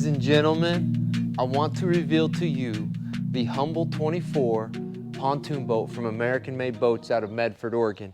Ladies and gentlemen, I want to reveal to you the Humble 24 pontoon boat from American Made Boats out of Medford, Oregon.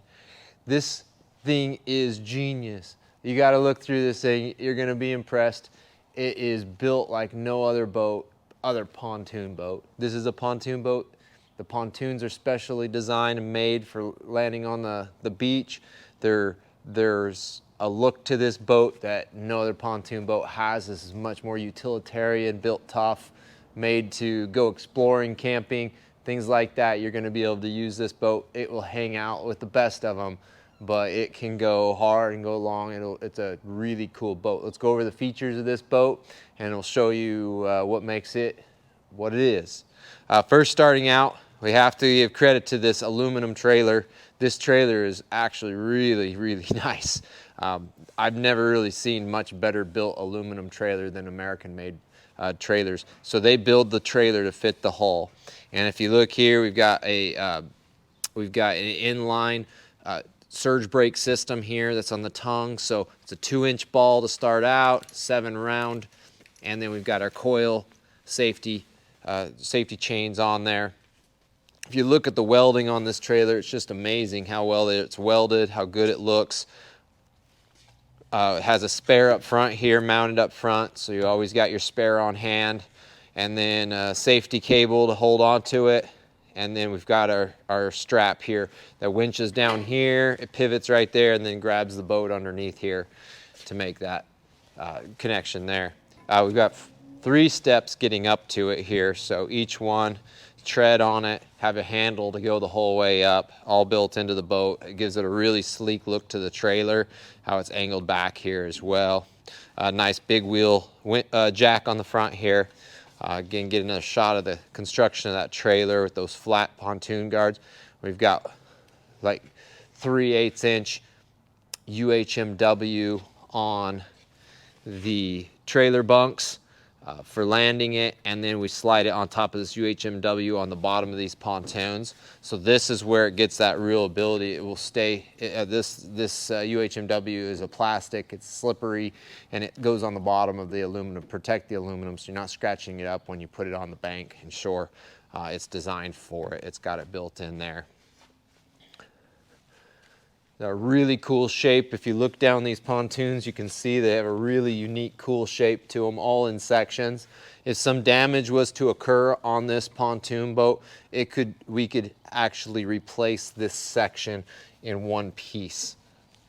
This thing is genius. You got to look through this thing. You're going to be impressed. It is built like no other boat, other pontoon boat. This is a pontoon boat. The pontoons are specially designed and made for landing on the beach. There's a look to this boat that no other pontoon boat has. This is much more utilitarian, built tough, made to go exploring, camping, things like that. You're going to be able to use this boat. It will hang out with the best of them, but it can go hard and go long. It's a really cool boat. Let's go over the features of this boat and it'll show you what makes it what it is. First, starting out, we have to give credit to this aluminum trailer. This trailer is actually really, really nice. I've never really seen much better built aluminum trailer than American made trailers. So they build the trailer to fit the hull. And if you look here, we've got an inline surge brake system here that's on the tongue. So it's a 2-inch ball to start out, 7 round, and then we've got our coil safety chains on there. If you look at the welding on this trailer, it's just amazing how well it's welded, how good it looks. It has a spare up front here, mounted up front, so you always got your spare on hand. And then a safety cable to hold on to it. And then we've got our strap here that winches down here. It pivots right there and then grabs the boat underneath here to make that connection there. We've got 3 steps getting up to it here, so each one, tread on it, have a handle to go the whole way up, all built into the boat. It gives it a really sleek look to the trailer, how it's angled back here as well. Nice big wheel jack on the front here. Again, get another shot of the construction of that trailer with those flat pontoon guards. We've got like 3/8 inch uhmw on the trailer bunks for landing it, and then we slide it on top of this uhmw on the bottom of these pontoons. So this is where it gets that real ability. It will stay. This uhmw is a plastic. It's slippery, and it goes on the bottom of the aluminum, protect the aluminum, so you're not scratching it up when you put it on the bank and shore. It's designed for it. It's got it built in there. They're a really cool shape. If you look down these pontoons, you can see they have a really unique, cool shape to them, all in sections. If some damage was to occur on this pontoon boat, we could actually replace this section in one piece,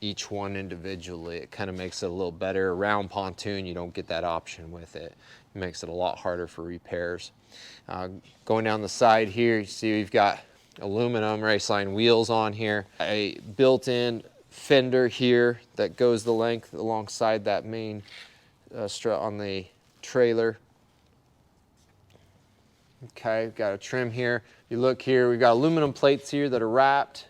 each one individually. It kind of makes it a little better. A round pontoon, you don't get that option with it. It makes it a lot harder for repairs. Going down the side here, you see we've got aluminum raceline wheels on here, a built-in fender here that goes the length alongside that main strut on the trailer. Okay, we've got a trim here. You look here, we've got aluminum plates here that are wrapped,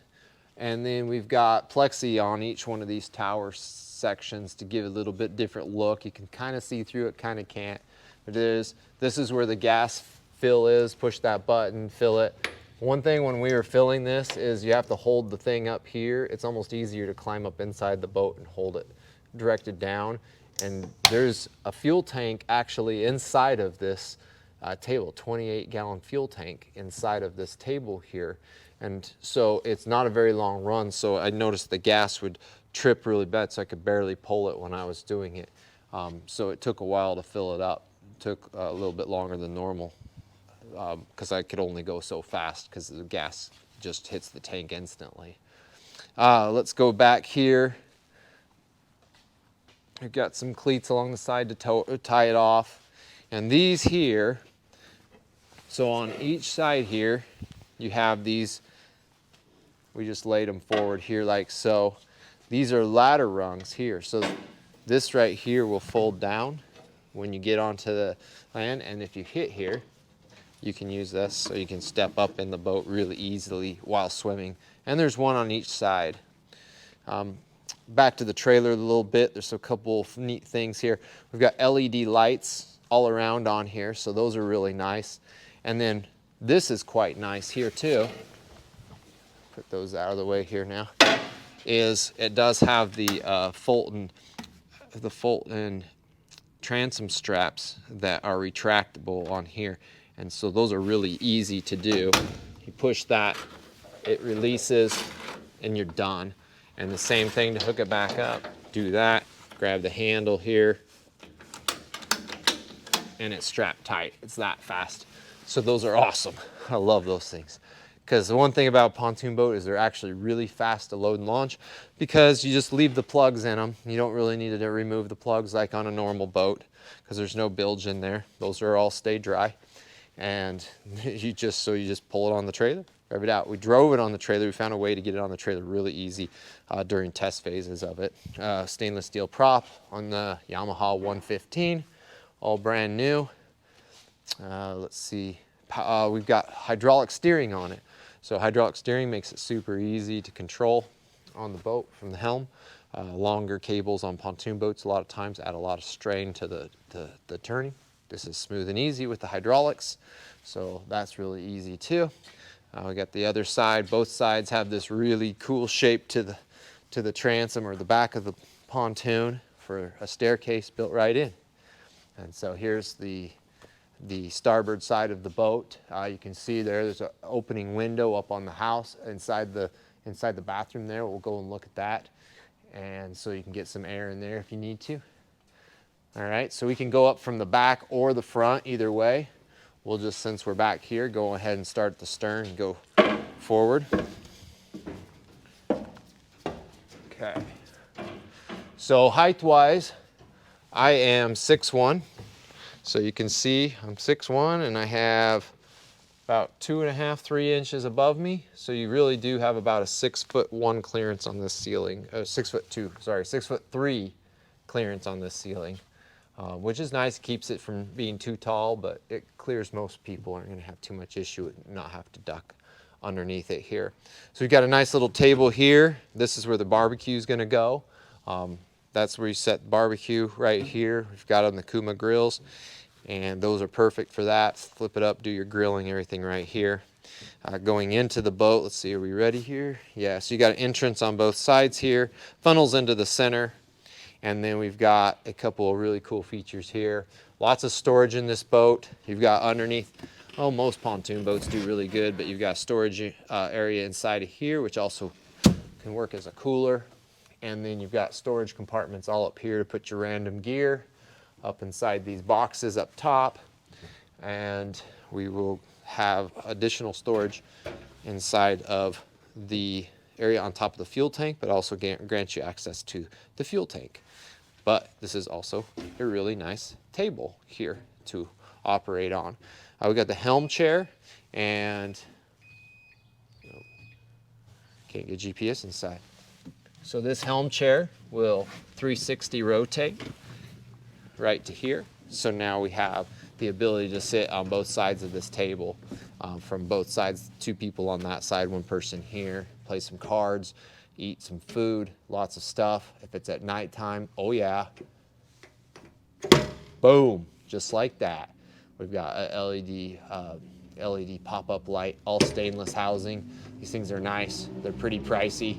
and then we've got plexi on each one of these tower sections to give it a little bit different look. You can kind of see through it, kind of can't. But this is where the gas fill is. Push that button, fill it. One thing when we were filling this is you have to hold the thing up here. It's almost easier to climb up inside the boat and hold it directed down. And there's a fuel tank actually inside of this table, 28-gallon fuel tank inside of this table here. And so it's not a very long run, so I noticed the gas would trip really bad, so I could barely pull it when I was doing it. So it took a while to fill it up. It took a little bit longer than normal, because I could only go so fast because the gas just hits the tank instantly. Let's go back here. We've got some cleats along the side to tie it off. And these here, so on each side here, you have these, we just laid them forward here like so. These are ladder rungs here. So this right here will fold down when you get onto the land, and if you hit here, you can use this so you can step up in the boat really easily while swimming. And there's one on each side. Back to the trailer a little bit. There's a couple of neat things here. We've got LED lights all around on here, so those are really nice. And then this is quite nice here too. Put those out of the way here now. It does have the Fulton transom straps that are retractable on here. And so those are really easy to do. You push that, it releases, and you're done. And the same thing to hook it back up. Do that, grab the handle here, and it's strapped tight. It's that fast. So those are awesome. I love those things. Because the one thing about a pontoon boat is they're actually really fast to load and launch, because you just leave the plugs in them. You don't really need to remove the plugs like on a normal boat, because there's no bilge in there. Those are all stay dry. And you just pull it on the trailer, rev it out. We drove it on the trailer. We found a way to get it on the trailer really easy during test phases of it. Stainless steel prop on the Yamaha 115, all brand new. Let's see, we've got hydraulic steering on it. So hydraulic steering makes it super easy to control on the boat from the helm. Longer cables on pontoon boats a lot of times add a lot of strain to the turning. This is smooth and easy with the hydraulics, so that's really easy too. We got the other side. Both sides have this really cool shape to the transom or the back of the pontoon for a staircase built right in. And so here's the starboard side of the boat. You can see there's an opening window up on the house inside the bathroom there. We'll go and look at that. And so you can get some air in there if you need to. All right, so we can go up from the back or the front, either way. We'll just, since we're back here, go ahead and start at the stern and go forward. Okay. So height-wise, I am 6'1". So you can see I'm 6'1", and I have about 2.5, 3 inches above me. So you really do have about a 6'1" clearance on this ceiling. 6'3" clearance on this ceiling, which is nice. Keeps it from being too tall, but it clears most people. Aren't going to have too much issue with not have to duck underneath it here. So we've got a nice little table here. This is where the barbecue is going to go. That's where you set the barbecue right here. We've got on the Kuma grills, and those are perfect for that. Flip it up, do your grilling, everything right here. Going into the boat, let's see, are we ready here? Yeah, so you got an entrance on both sides here, funnels into the center, and then we've got a couple of really cool features here. Lots of storage in this boat. You've got underneath, most pontoon boats do really good, but you've got a storage area inside of here, which also can work as a cooler. And then you've got storage compartments all up here to put your random gear up inside these boxes up top. And we will have additional storage inside of the area on top of the fuel tank, but also grants you access to the fuel tank. But this is also a really nice table here to operate on. We got the helm chair, and can't get GPS inside. So this helm chair will 360 rotate right to here. So now we have the ability to sit on both sides of this table. From both sides, 2 people on that side, 1 person here, play some cards, eat some food, lots of stuff. If it's at nighttime, oh yeah, boom, just like that. We've got a LED pop-up light, all stainless housing. These things are nice. They're pretty pricey.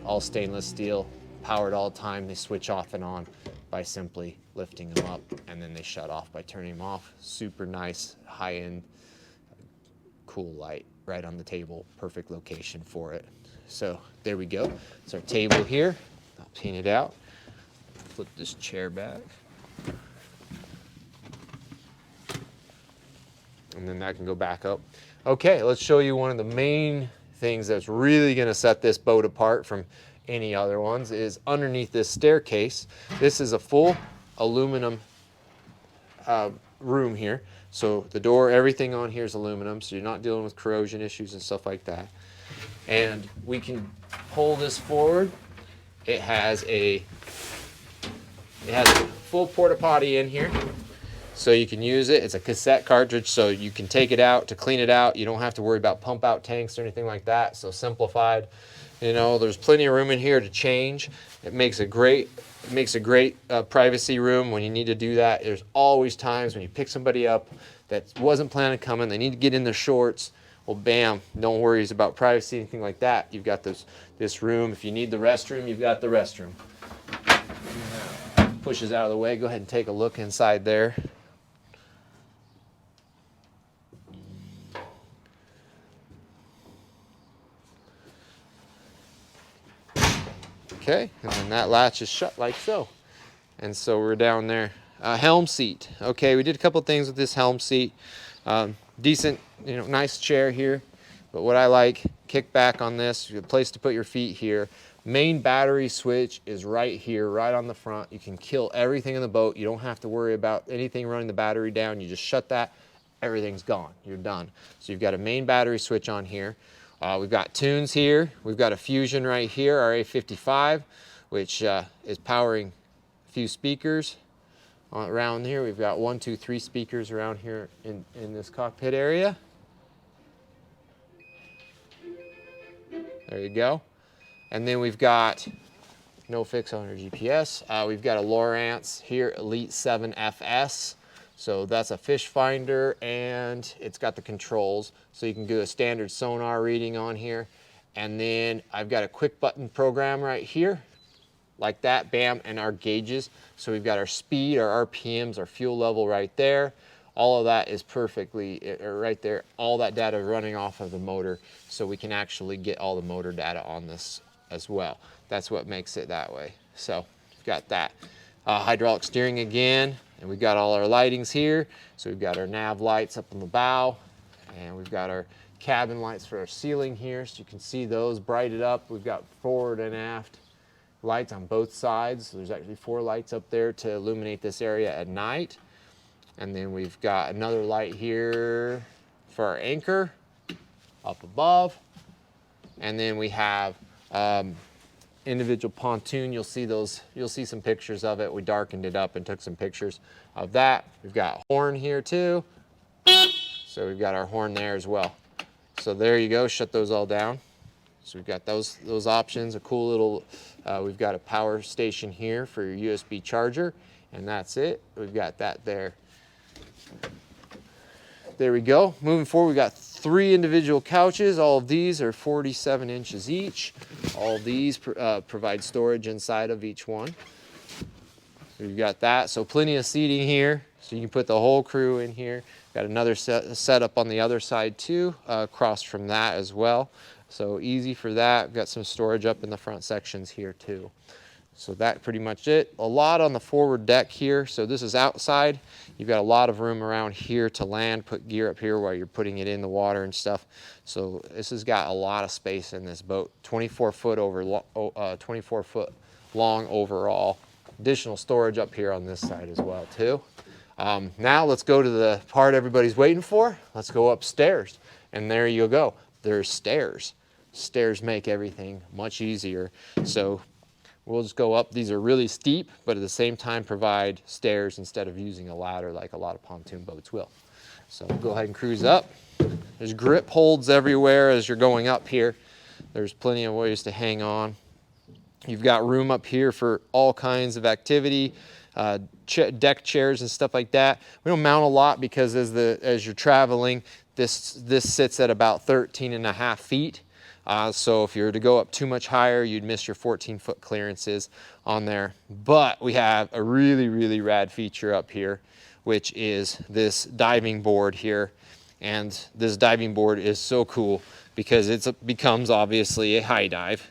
All stainless steel, powered all the time. They switch off and on by simply lifting them up, and then they shut off by turning them off. Super nice, high-end, cool light right on the table. Perfect location for it. So there we go. It's our table here. I'll paint it out. Flip this chair back. And then that can go back up. Okay, let's show you one of the main things that's really going to set this boat apart from any other ones is underneath this staircase. This is a full aluminum room here. So the door, everything on here is aluminum, so you're not dealing with corrosion issues and stuff like that. And we can pull this forward. It has a full porta potty in here, so you can use it. It's a cassette cartridge, so you can take it out to clean it out. You don't have to worry about pump out tanks or anything like that. So simplified. You know, there's plenty of room in here to change. It makes a great privacy room when you need to do that. There's always times when you pick somebody up that wasn't planning on coming. They need to get in their shorts. Well, bam, no worries about privacy, anything like that. You've got this room. If you need the restroom, you've got the restroom. pushes out of the way. Go ahead and take a look inside there. Okay, and then that latch is shut like so. And so we're down there. Helm seat. Okay, we did a couple things with this helm seat. Decent, you know, nice chair here. But what I like, kick back on this, you have a place to put your feet here. Main battery switch is right here, right on the front. You can kill everything in the boat. You don't have to worry about anything running the battery down. You just shut that, everything's gone. You're done. So you've got a main battery switch on here. We've got tunes here. We've got a Fusion right here, RA55, which is powering a few speakers around here. We've got 1, 2, 3 speakers around here in this cockpit area. There you go. And then we've got no fix on our GPS. We've got a Lowrance here, Elite 7 FS. So that's a fish finder, and it's got the controls. So you can do a standard sonar reading on here. And then I've got a quick button program right here, like that, bam, and our gauges. So we've got our speed, our RPMs, our fuel level right there. All of that is perfectly right there. All that data running off of the motor, so we can actually get all the motor data on this as well. That's what makes it that way. So we've got that. Hydraulic steering again, and we've got all our lightings here. So we've got our nav lights up on the bow, and we've got our cabin lights for our ceiling here, so you can see those brighted up. We've got forward and aft lights on both sides. So there's actually 4 lights up there to illuminate this area at night. And then we've got another light here for our anchor up above. And then we have individual pontoon. You'll see some pictures of it. We darkened it up and took some pictures of that. We've got horn here too. So we've got our horn there as well. So there you go, shut those all down. So we've got those options, a cool little, we've got a power station here for your USB charger, and that's it. We've got that there. There we go. Moving forward, we've got 3 individual couches. All of these are 47 inches each. All of these provide storage inside of each one. We've got that, so plenty of seating here. So you can put the whole crew in here. Got another setup on the other side too, across from that as well. So easy for that. We've got some storage up in the front sections here too. So that's pretty much it. A lot on the forward deck here. So this is outside. You've got a lot of room around here to land, put gear up here while you're putting it in the water and stuff. So this has got a lot of space in this boat. 24 foot long overall. Additional storage up here on this side as well too. Now let's go to the part everybody's waiting for. Let's go upstairs. And there you go. There's stairs. Stairs make everything much easier. So we'll just go up. These are really steep, but at the same time provide stairs instead of using a ladder like a lot of pontoon boats will. So we'll go ahead and cruise up. There's grip holds everywhere as you're going up here. There's plenty of ways to hang on. You've got room up here for all kinds of activity, deck chairs and stuff like that. We don't mount a lot because as you're traveling, this sits at about 13.5 feet. So if you were to go up too much higher, you'd miss your 14-foot clearances on there. But we have a really, really rad feature up here, which is this diving board here. And this diving board is so cool because it becomes obviously a high dive.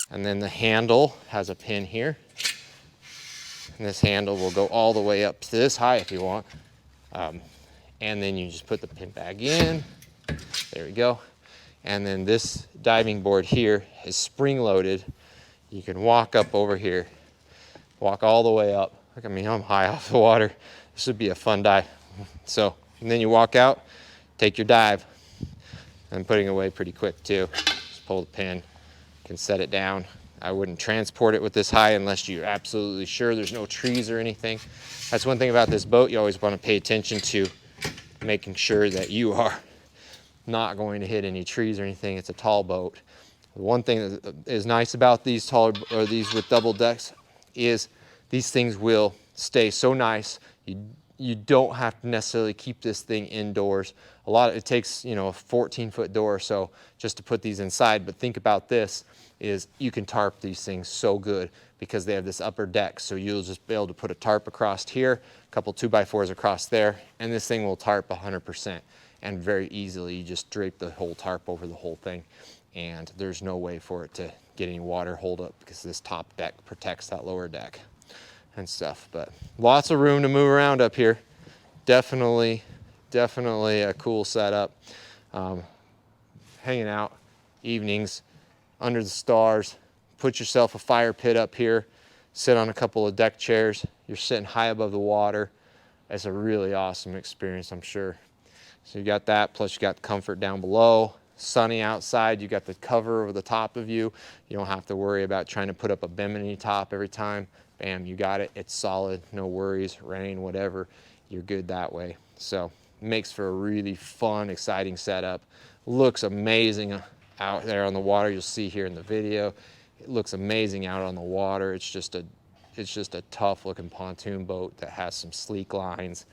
And then the handle has a pin here. And this handle will go all the way up to this high if you want. And then you just put the pin back in. There we go. And then this diving board here is spring loaded. You can walk up over here, walk all the way up. Look at me, I'm high off the water. This would be a fun dive. So, and then you walk out, take your dive. I'm putting away pretty quick too. Just pull the pin. Can set it down. I wouldn't transport it with this high unless you're absolutely sure there's no trees or anything. That's one thing about this boat you always want to pay attention to, making sure that you are not going to hit any trees or anything. It's a tall boat. The one thing that is nice about these these with double decks is these things will stay so nice. You you don't have to necessarily keep this thing indoors. It takes, you know, a 14-foot door or so just to put these inside. But think about this, is you can tarp these things so good because they have this upper deck. So you'll just be able to put a tarp across here, a couple 2x4s across there, and this thing will tarp 100%. And very easily, you just drape the whole tarp over the whole thing. And there's no way for it to get any water hold up because this top deck protects that lower deck and stuff. But lots of room to move around up here. Definitely a cool setup. Hanging out evenings under the stars, put yourself a fire pit up here, sit on a couple of deck chairs. You're sitting high above the water. It's a really awesome experience, I'm sure. So you got that, plus you got comfort down below, sunny outside, you got the cover over the top of you. You don't have to worry about trying to put up a bimini top every time. Bam, you got it. It's solid, no worries, rain, whatever. You're good that way. So it makes for a really fun, exciting setup. Looks amazing out there on the water. You'll see here in the video. It looks amazing out on the water. It's just a tough looking pontoon boat that has some sleek lines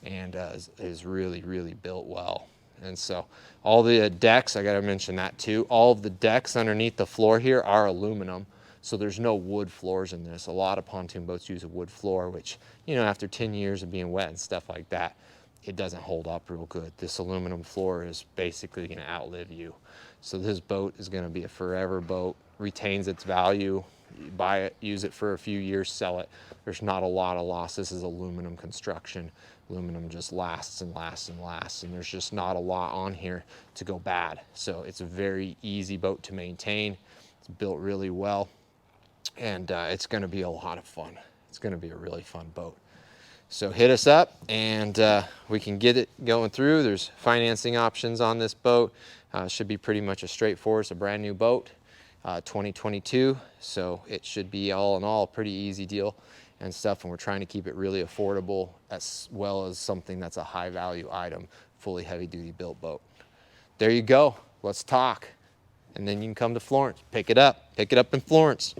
and is really, really built well. And so all the decks, I gotta mention that too, all of the decks underneath the floor here are aluminum. So there's no wood floors in this. A lot of pontoon boats use a wood floor, which, you know, after 10 years of being wet and stuff like that, it doesn't hold up real good. This aluminum floor is basically gonna outlive you. So this boat is gonna be a forever boat, retains its value. You buy it, use it for a few years, sell it. There's not a lot of loss. This is aluminum construction. Aluminum just lasts and lasts and lasts, and there's just not a lot on here to go bad. So it's a very easy boat to maintain. It's built really well, and it's gonna be a lot of fun. It's gonna be a really fun boat. So hit us up and we can get it going through. There's financing options on this boat. Should be pretty much a straightforward, it's a brand new boat, 2022. So it should be all in all a pretty easy deal and stuff. And we're trying to keep it really affordable as well as something that's a high value item, fully heavy duty built boat. There you go, let's talk. And then you can come to Florence, pick it up in Florence.